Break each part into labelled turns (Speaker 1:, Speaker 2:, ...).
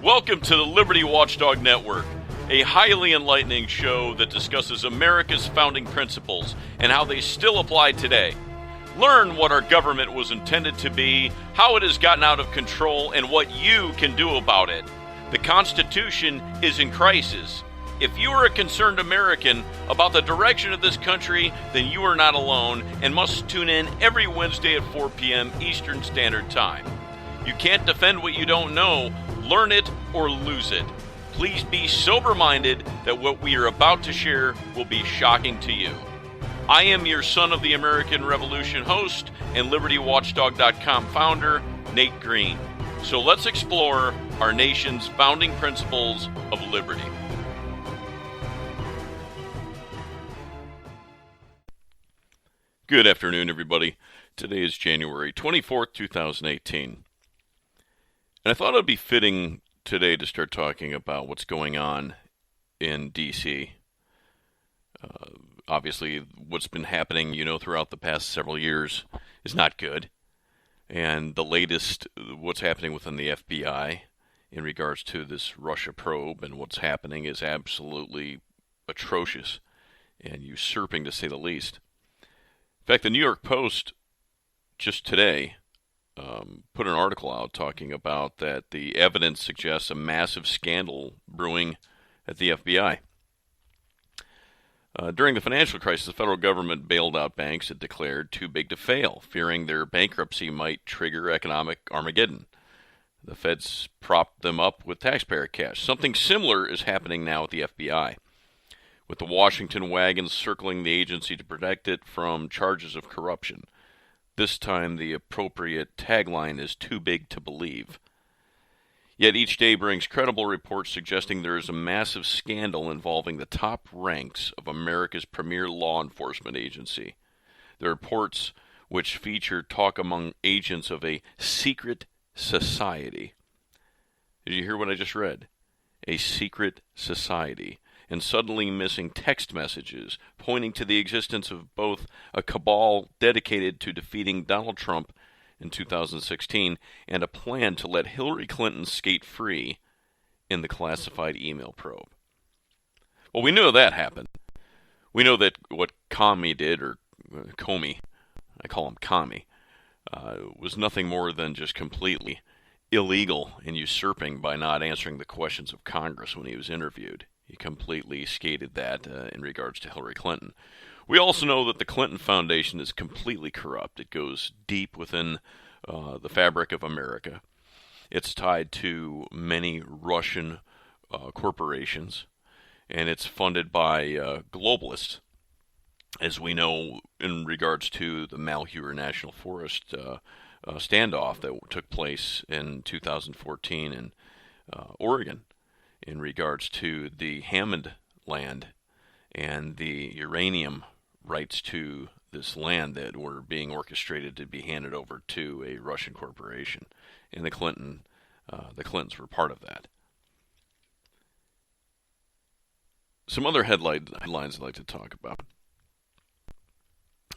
Speaker 1: Welcome to the Liberty Watchdog Network, a highly enlightening show that discusses America's founding principles and how they still apply today. Learn what our government was intended to be, how it has gotten out of control, and what you can do about it. The Constitution is in crisis. If you are a concerned American about the direction of this country, then you are not alone and must tune in every Wednesday at 4 p.m. Eastern Standard Time. You can't defend what you don't know. Learn it or lose it. Please be sober-minded that what we are about to share will be shocking to you. I am your Son of the American Revolution host and LibertyWatchdog.com founder, Nate Green. So let's explore our nation's founding principles of liberty. Good afternoon, everybody. Today is January 24th, 2018. And I thought it would be fitting today to start talking about what's going on in D.C. Obviously, what's been happening, throughout the past several years is not good. And the latest, what's happening within the FBI in regards to this Russia probe and what's happening is absolutely atrocious and usurping, to say the least. In fact, the New York Post just today put an article out talking about that the evidence suggests a massive scandal brewing at the FBI. During the financial crisis, the federal government bailed out banks that declared too big to fail, fearing their bankruptcy might trigger economic Armageddon. The feds propped them up with taxpayer cash. Something similar is happening now at the FBI, with the Washington wagons circling the agency to protect it from charges of corruption. This time, the appropriate tagline is too big to believe. Yet each day brings credible reports suggesting there is a massive scandal involving the top ranks of America's premier law enforcement agency. The reports, which feature talk among agents of a secret society. Did you hear what I just read? A secret society. And suddenly missing text messages pointing to the existence of both a cabal dedicated to defeating Donald Trump in 2016 and a plan to let Hillary Clinton skate free in the classified email probe. Well, we know that happened. We know that what Comey did, or Comey, I call him Comey, was nothing more than just completely illegal and usurping by not answering the questions of Congress when he was interviewed. He completely skated that in regards to Hillary Clinton. We also know that the Clinton Foundation is completely corrupt. It goes deep within the fabric of America. It's tied to many Russian corporations, and it's funded by globalists, as we know in regards to the Malheur National Forest standoff that took place in 2014 in Oregon. In regards to the Hammond land and the uranium rights to this land that were being orchestrated to be handed over to a Russian corporation. And the Clintons were part of that. Some other headlines I'd like to talk about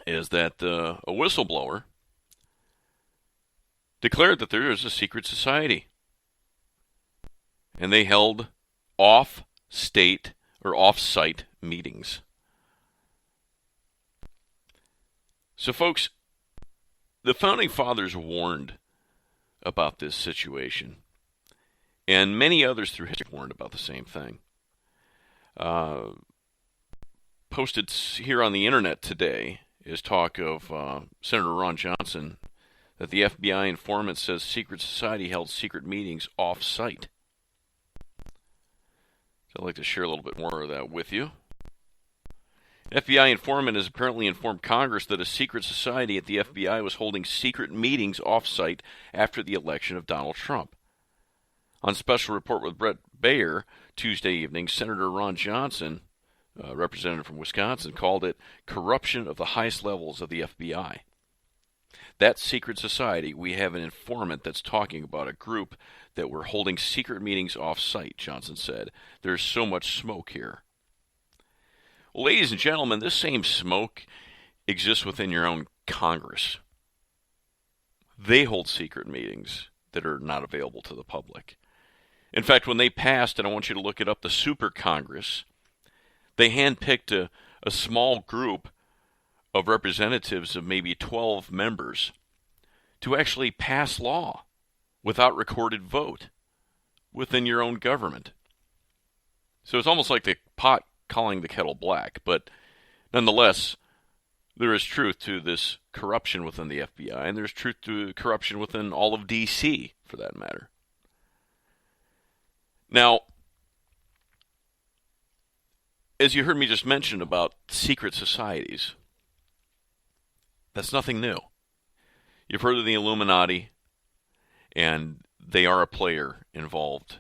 Speaker 1: is that a whistleblower declared that there is a secret society. And they held off-state or off-site meetings. So, folks, the Founding Fathers warned about this situation, and many others through history warned about the same thing. Posted here on the internet today is talk of Senator Ron Johnson that the FBI informant says secret society held secret meetings off-site. I'd like to share a little bit more of that with you. An FBI informant has apparently informed Congress that a secret society at the FBI was holding secret meetings off-site after the election of Donald Trump. On Special Report with Brett Baer Tuesday evening, Senator Ron Johnson, representative from Wisconsin, called it corruption of the highest levels of the FBI. That secret society, we have an informant that's talking about a group that were holding secret meetings off-site, Johnson said. There's so much smoke here. Well, ladies and gentlemen, this same smoke exists within your own Congress. They hold secret meetings that are not available to the public. In fact, when they passed, and I want you to look it up, the Super Congress, they handpicked a small group of representatives of maybe 12 members to actually pass law without recorded vote within your own government. So it's almost like the pot calling the kettle black, but nonetheless, there is truth to this corruption within the FBI, and there's truth to corruption within all of D.C., for that matter. Now, as you heard me just mention about secret societies, that's nothing new. You've heard of the Illuminati, and they are a player involved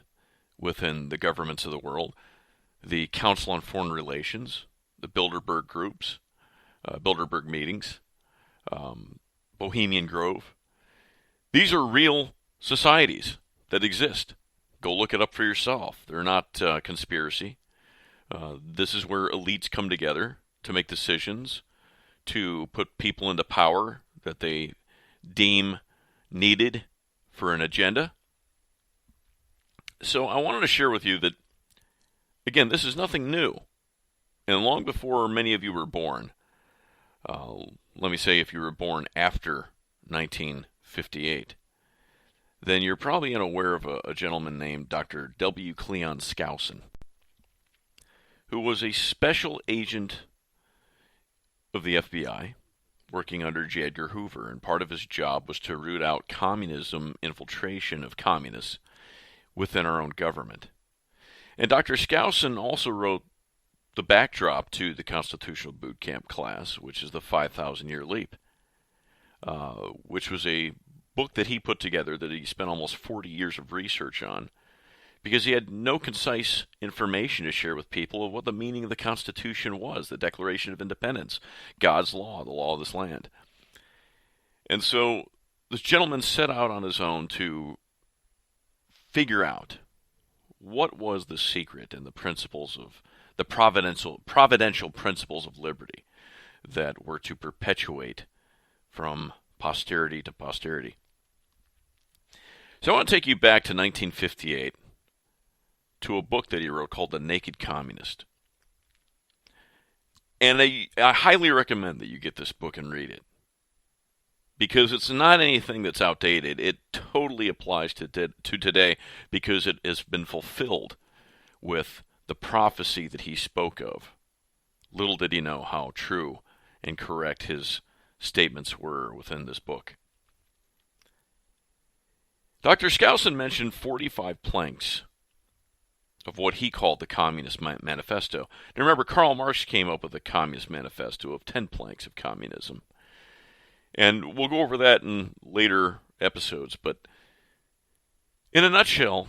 Speaker 1: within the governments of the world. The Council on Foreign Relations, the Bilderberg groups, Bilderberg meetings, Bohemian Grove. These are real societies that exist. Go look it up for yourself. They're not conspiracy. This is where elites come together to make decisions, to put people into power that they deem needed for an agenda. So I wanted to share with you that, again, this is nothing new. And long before many of you were born, let me say if you were born after 1958, then you're probably unaware of a gentleman named Dr. W. Cleon Skousen, who was a special agent of the FBI working under J. Edgar Hoover, and part of his job was to root out communism infiltration of communists within our own government. And Dr. Skousen also wrote the backdrop to the Constitutional Boot Camp class, which is the 5,000-Year Leap, which was a book that he put together that he spent almost 40 years of research on, because he had no concise information to share with people of what the meaning of the Constitution was, the Declaration of Independence, God's law, the law of this land. And so this gentleman set out on his own to figure out what was the secret and the principles of the providential principles of liberty that were to perpetuate from posterity to posterity. So I want to take you back to 1958 to a book that he wrote called The Naked Communist. And I highly recommend that you get this book and read it, because it's not anything that's outdated. It totally applies to today, because it has been fulfilled with the prophecy that he spoke of. Little did he know how true and correct his statements were within this book. Dr. Skousen mentioned 45 planks of what he called the Communist Manifesto. Now remember, Karl Marx came up with a Communist Manifesto of 10 planks of communism. And we'll go over that in later episodes, but in a nutshell,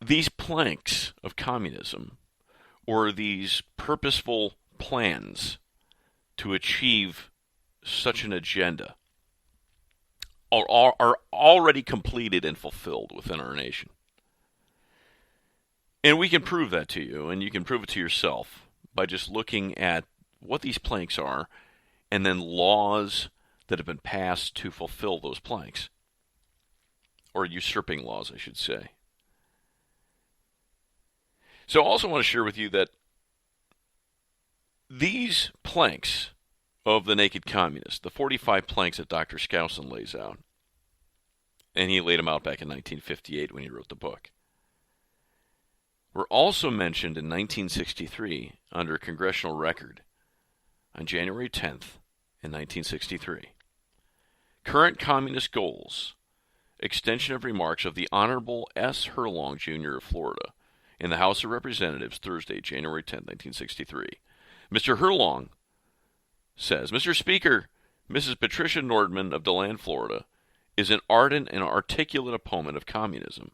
Speaker 1: these planks of communism, or these purposeful plans to achieve such an agenda, are already completed and fulfilled within our nation. And we can prove that to you, and you can prove it to yourself by just looking at what these planks are, and then laws that have been passed to fulfill those planks. Or usurping laws, I should say. So I also want to share with you that these planks of the Naked Communist, the 45 planks that Dr. Skousen lays out, and he laid them out back in 1958 when he wrote the book, were also mentioned in 1963 under a congressional record on January 10th in 1963. Current Communist Goals, extension of remarks of the Honorable S. Herlong, Jr. of Florida, in the House of Representatives, Thursday, January 10, 1963. Mr. Herlong says, Mr. Speaker, Mrs. Patricia Nordman of DeLand, Florida, is an ardent and articulate opponent of communism,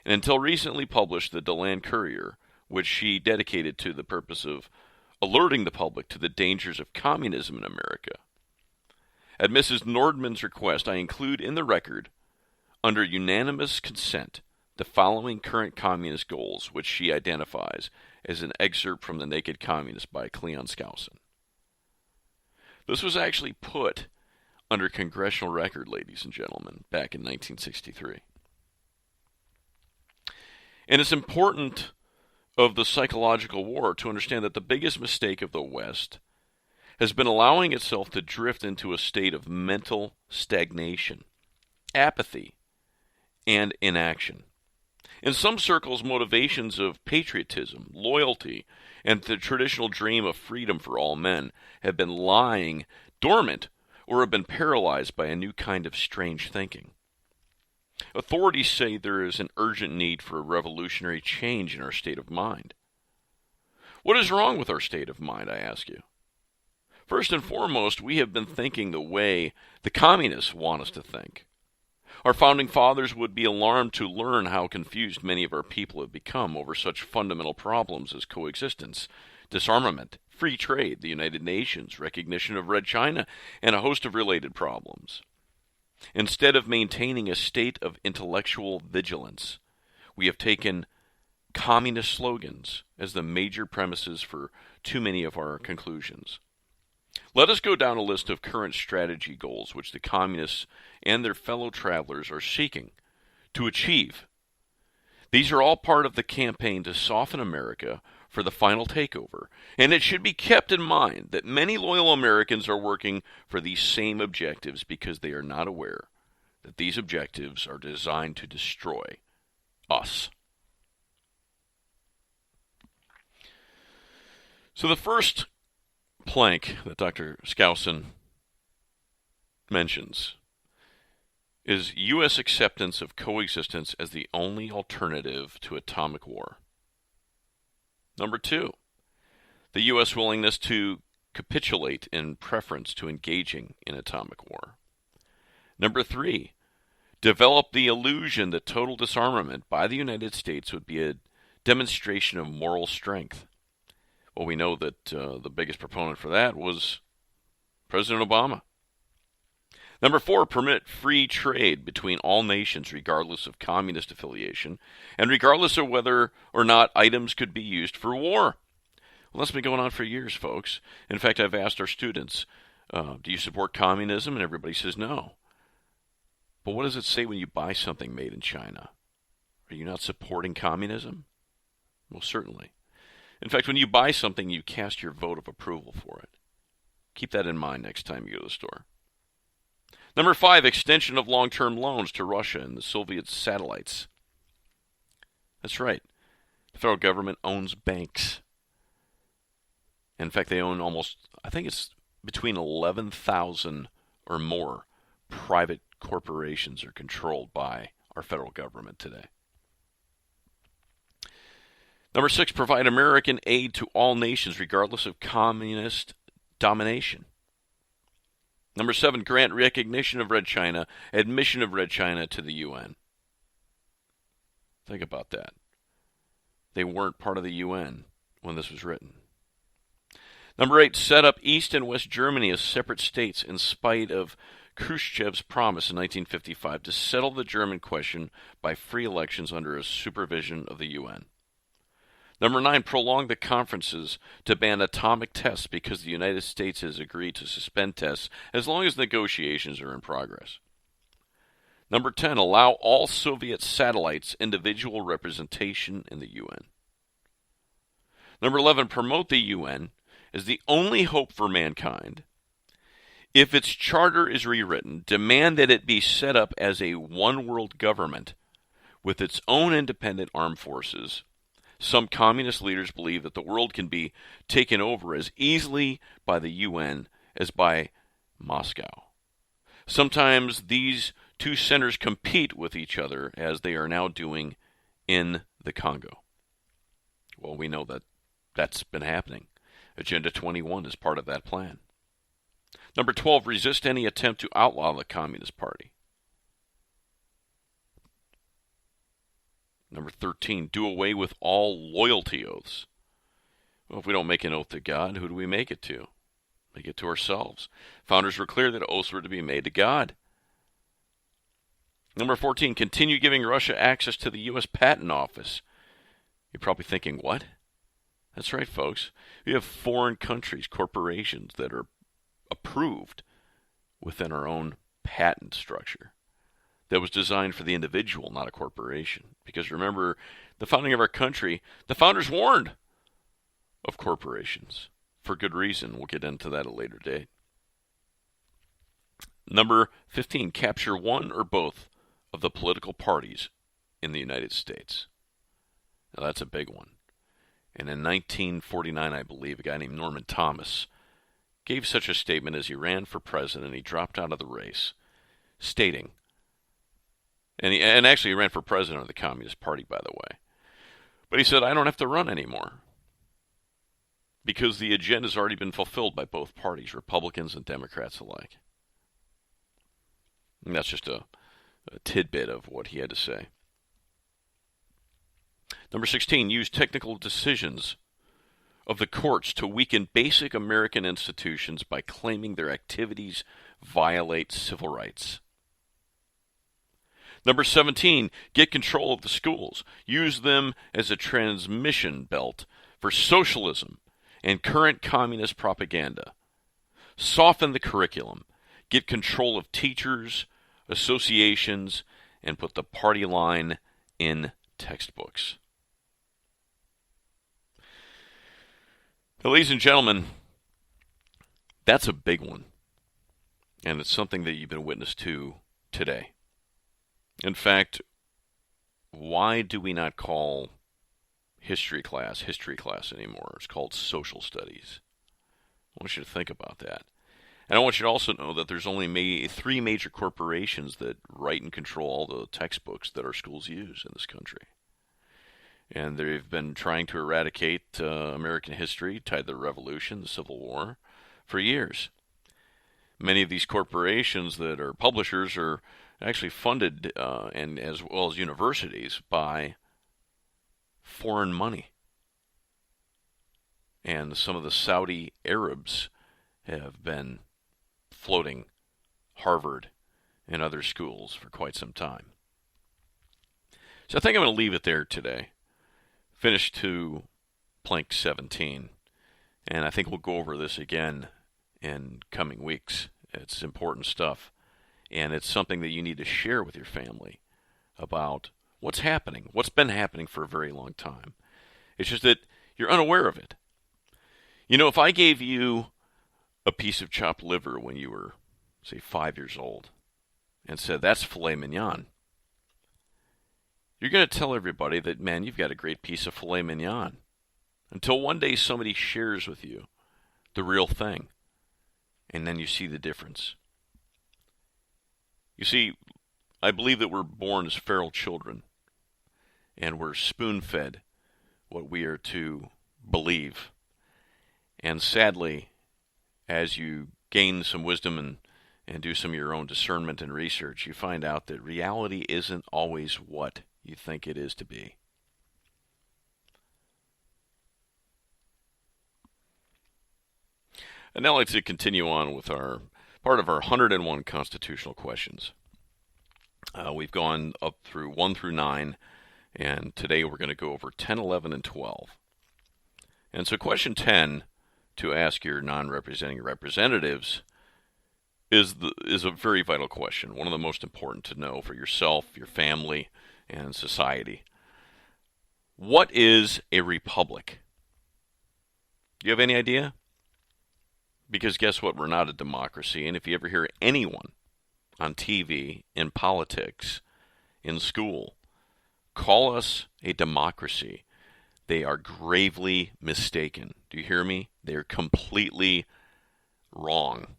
Speaker 1: and until recently published the DeLand Courier, which she dedicated to the purpose of alerting the public to the dangers of communism in America. At Mrs. Nordman's request, I include in the record, under unanimous consent, the following current communist goals, which she identifies as an excerpt from The Naked Communist by Cleon Skousen. This was actually put under congressional record, ladies and gentlemen, back in 1963. And it's important of the psychological war to understand that the biggest mistake of the West has been allowing itself to drift into a state of mental stagnation, apathy, and inaction. In some circles, motivations of patriotism, loyalty, and the traditional dream of freedom for all men have been lying dormant or have been paralyzed by a new kind of strange thinking. Authorities say there is an urgent need for a revolutionary change in our state of mind. What is wrong with our state of mind, I ask you? First and foremost, we have been thinking the way the communists want us to think. Our founding fathers would be alarmed to learn how confused many of our people have become over such fundamental problems as coexistence, disarmament, free trade, the United Nations, recognition of Red China, and a host of related problems. Instead of maintaining a state of intellectual vigilance, we have taken communist slogans as the major premises for too many of our conclusions. Let us go down a list of current strategy goals which the communists and their fellow travelers are seeking to achieve. These are all part of the campaign to soften America for the final takeover, and it should be kept in mind that many loyal Americans are working for these same objectives because they are not aware that these objectives are designed to destroy us. So the first plank that Dr. Skousen mentions is U.S. acceptance of coexistence as the only alternative to atomic war. Number 2, the U.S. willingness to capitulate in preference to engaging in atomic war. Number 3, develop the illusion that total disarmament by the United States would be a demonstration of moral strength. Well, we know that the biggest proponent for that was President Obama. Number 4, permit free trade between all nations regardless of communist affiliation and regardless of whether or not items could be used for war. Well, that's been going on for years, folks. In fact, I've asked our students, do you support communism? And everybody says no. But what does it say when you buy something made in China? Are you not supporting communism? Well, certainly. In fact, when you buy something, you cast your vote of approval for it. Keep that in mind next time you go to the store. Number 5, extension of long-term loans to Russia and the Soviet satellites. That's right. The federal government owns banks. In fact, they own almost, I think it's between 11,000 or more private corporations are controlled by our federal government today. Number 6, provide American aid to all nations regardless of communist domination. Number 7, grant recognition of Red China, admission of Red China to the UN. Think about that. They weren't part of the UN when this was written. Number 8, set up East and West Germany as separate states in spite of Khrushchev's promise in 1955 to settle the German question by free elections under a supervision of the UN. Number 9, prolong the conferences to ban atomic tests because the United States has agreed to suspend tests as long as negotiations are in progress. Number 10, allow all Soviet satellites individual representation in the UN. Number 11, promote the UN as the only hope for mankind. If its charter is rewritten, demand that it be set up as a one-world government with its own independent armed forces. Some communist leaders believe that the world can be taken over as easily by the UN as by Moscow. Sometimes these two centers compete with each other as they are now doing in the Congo. Well, we know that that's been happening. Agenda 21 is part of that plan. Number 12, resist any attempt to outlaw the Communist Party. Number 13, do away with all loyalty oaths. Well, if we don't make an oath to God, who do we make it to? Make it to ourselves. Founders were clear that oaths were to be made to God. Number 14, continue giving Russia access to the U.S. Patent Office. You're probably thinking, what? That's right, folks. We have foreign countries, corporations that are approved within our own patent structure. that was designed for the individual, not a corporation. Because remember, the founding of our country, the founders warned of corporations for good reason. We'll get into that at a later date. Number 15, capture one or both of the political parties in the United States. Now that's a big one. And in 1949, I believe, a guy named Norman Thomas gave such a statement as he ran for president. He dropped out of the race, stating, and actually he ran for president of the Communist Party, by the way. But he said, I don't have to run anymore because the agenda has already been fulfilled by both parties, Republicans and Democrats alike. And that's just a tidbit of what he had to say. Number 16, use technical decisions of the courts to weaken basic American institutions by claiming their activities violate civil rights. Number 17, get control of the schools. Use them as a transmission belt for socialism and current communist propaganda. Soften the curriculum. Get control of teachers, associations, and put the party line in textbooks. Now, ladies and gentlemen, that's a big one. And it's something that you've been witness to today. In fact, why do we not call history class anymore? It's called social studies. I want you to think about that. And I want you to also know that there's only 3 major corporations that write and control all the textbooks that our schools use in this country. And they've been trying to eradicate American history tied to the Revolution, the Civil War, for years. Many of these corporations that are publishers are actually funded, and as well as universities, by foreign money. And some of the Saudi Arabs have been floating Harvard and other schools for quite some time. So I think I'm going to leave it there today. Finish to plank 17. And I think we'll go over this again in coming weeks. It's important stuff. And it's something that you need to share with your family about what's happening, what's been happening for a very long time. It's just that you're unaware of it. You know, if I gave you a piece of chopped liver when you were, say, 5 years old and said, that's filet mignon, you're going to tell everybody that, man, you've got a great piece of filet mignon. Until one day somebody shares with you the real thing, and then you see the difference. You see, I believe that we're born as feral children, and we're spoon-fed what we are to believe. And sadly, as you gain some wisdom and do some of your own discernment and research, you find out that reality isn't always what you think it is to be. And now I'd like to continue on with our part of our 101 constitutional questions. We've gone up through 1 through 9, and today we're going to go over 10, 11, and 12. And so question 10, to ask your non-representing representatives, is a very vital question, one of the most important to know for yourself, your family, and society. What is a republic? Do you have any idea? Because guess what? We're not a democracy. And if you ever hear anyone on TV, in politics, in school, call us a democracy, they are gravely mistaken. Do you hear me? They are completely wrong.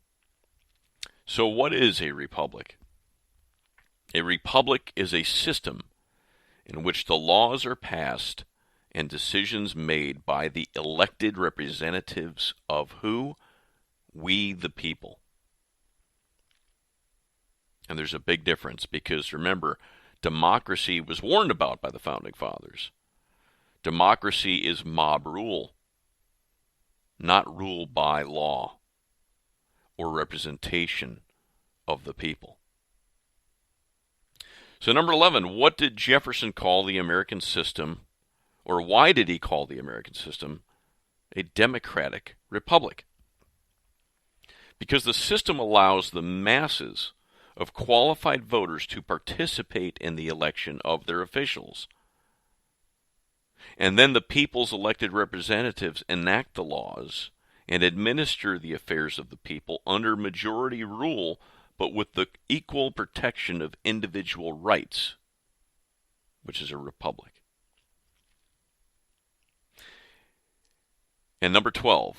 Speaker 1: So what is a republic? A republic is a system in which the laws are passed and decisions made by the elected representatives of who? We the people. And there's a big difference because, remember, democracy was warned about by the Founding Fathers. Democracy is mob rule, not rule by law or representation of the people. So number 11, what did Jefferson call the American system, or why did he call the American system a democratic republic? Because the system allows the masses of qualified voters to participate in the election of their officials. And then the people's elected representatives enact the laws and administer the affairs of the people under majority rule, but with the equal protection of individual rights, which is a republic. And number 12,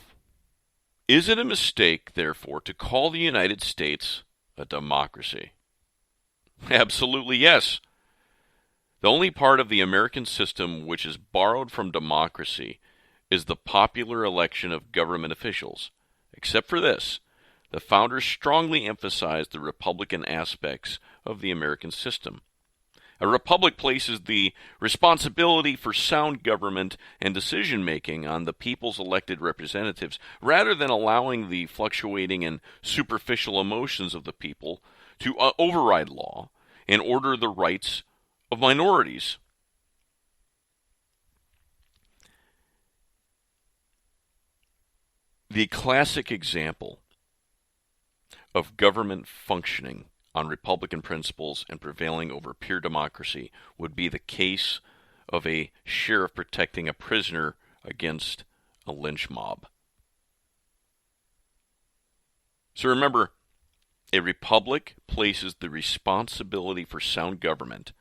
Speaker 1: is it a mistake, therefore, to call the United States a democracy? Absolutely yes. The only part of the American system which is borrowed from democracy is the popular election of government officials. Except for this, the founders strongly emphasized the republican aspects of the American system. A republic places the responsibility for sound government and decision-making on the people's elected representatives, rather than allowing the fluctuating and superficial emotions of the people to override law and order the rights of minorities. The classic example of government functioning on Republican principles and prevailing over pure democracy would be the case of a sheriff protecting a prisoner against a lynch mob. So remember, a republic places the responsibility for sound government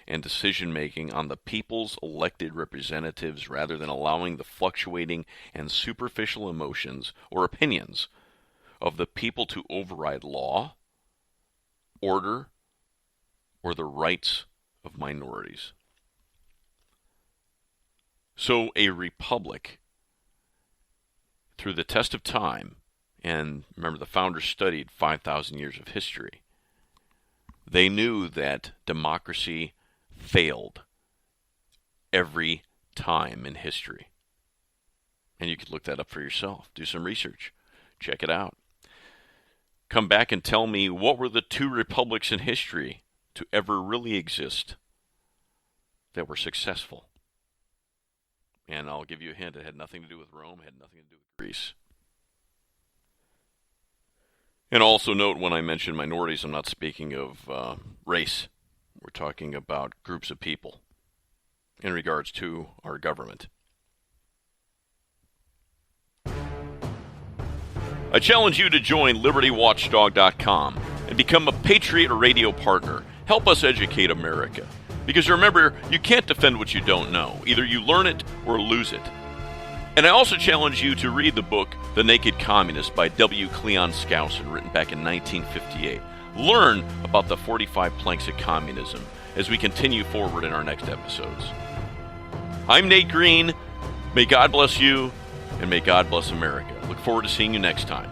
Speaker 1: and decision-making on the people's elected representatives, rather than allowing the fluctuating and superficial emotions or opinions of the people to override law, order, or the rights of minorities. So a republic, through the test of time, and remember the founders studied 5,000 years of history, they knew that democracy failed every time in history. And you could look that up for yourself. Do some research. Check it out. Come back and tell me, what were the two republics in history to ever really exist that were successful? And I'll give you a hint. It had nothing to do with Rome. It had nothing to do with Greece. And also note, when I mention minorities, I'm not speaking of race. We're talking about groups of people in regards to our government. I challenge you to join LibertyWatchdog.com and become a Patriot Radio partner. Help us educate America. Because remember, you can't defend what you don't know. Either you learn it or lose it. And I also challenge you to read the book, The Naked Communist by W. Cleon Skousen, written back in 1958. Learn about the 45 planks of communism as we continue forward in our next episodes. I'm Nate Green. May God bless you, and may God bless America. Look forward to seeing you next time.